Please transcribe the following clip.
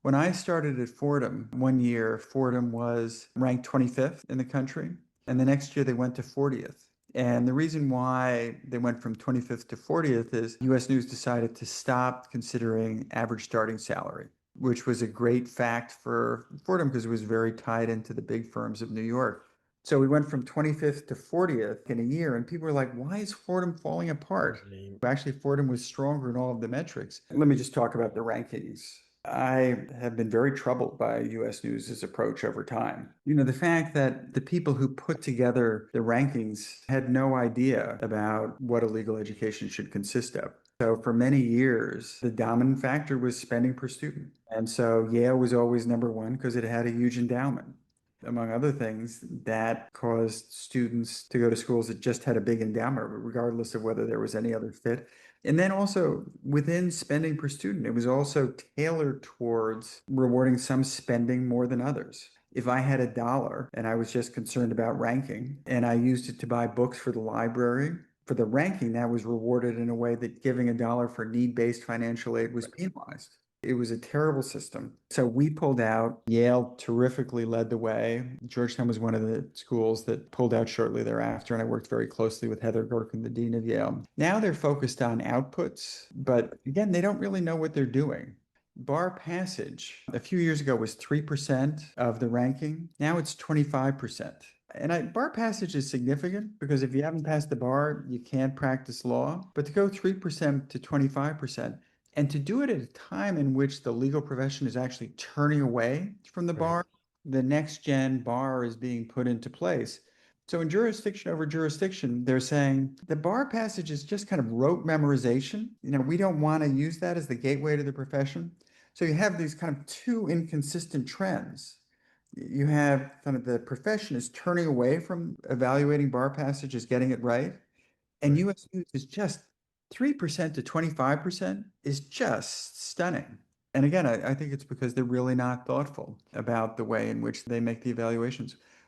When I started at Fordham, one year, Fordham was ranked 25th in the country, and the next year they went to 40th. And the reason why they went from 25th to 40th is US News decided to stop considering average starting salary, which was a great fact for Fordham because it was very tied into the big firms of New York. So we went from 25th to 40th in a year, and people were like, why is Fordham falling apart? Actually, Fordham was stronger in all of the metrics. Let me just talk about the rankings. I have been very troubled by US News's approach over time. The fact that the people who put together the rankings had no idea about what a legal education should consist of. So for many years, the dominant factor was spending per student. And so Yale was always number one because it had a huge endowment. Among other things, that caused students to go to schools that just had a big endowment, regardless of whether there was any other fit. And then also within spending per student, it was also tailored towards rewarding some spending more than others. If I had $1 and I was just concerned about ranking and I used it to buy books for the library, for the ranking, that was rewarded in a way that giving $1 for need-based financial aid was penalized. It was a terrible system. So we pulled out. Yale terrifically led the way. Georgetown was one of the schools that pulled out shortly thereafter, and I worked very closely with Heather Gorkin, the dean of Yale. Now they're focused on outputs, but again, they don't really know what they're doing. Bar passage a few years ago was 3% of the ranking. Now it's 25%. And bar passage is significant because if you haven't passed the bar, you can't practice law. But to go 3% to 25%, and to do it at a time in which the legal profession is actually turning away from the bar, the next gen bar is being put into place. So in jurisdiction over jurisdiction, they're saying the bar passage is just kind of rote memorization. We don't want to use that as the gateway to the profession. So you have these kind of two inconsistent trends. You have kind of the profession is turning away from evaluating bar passage as getting it right. And US News is just 3% to 25% is just stunning. And again, I think it's because they're really not thoughtful about the way in which they make the evaluations.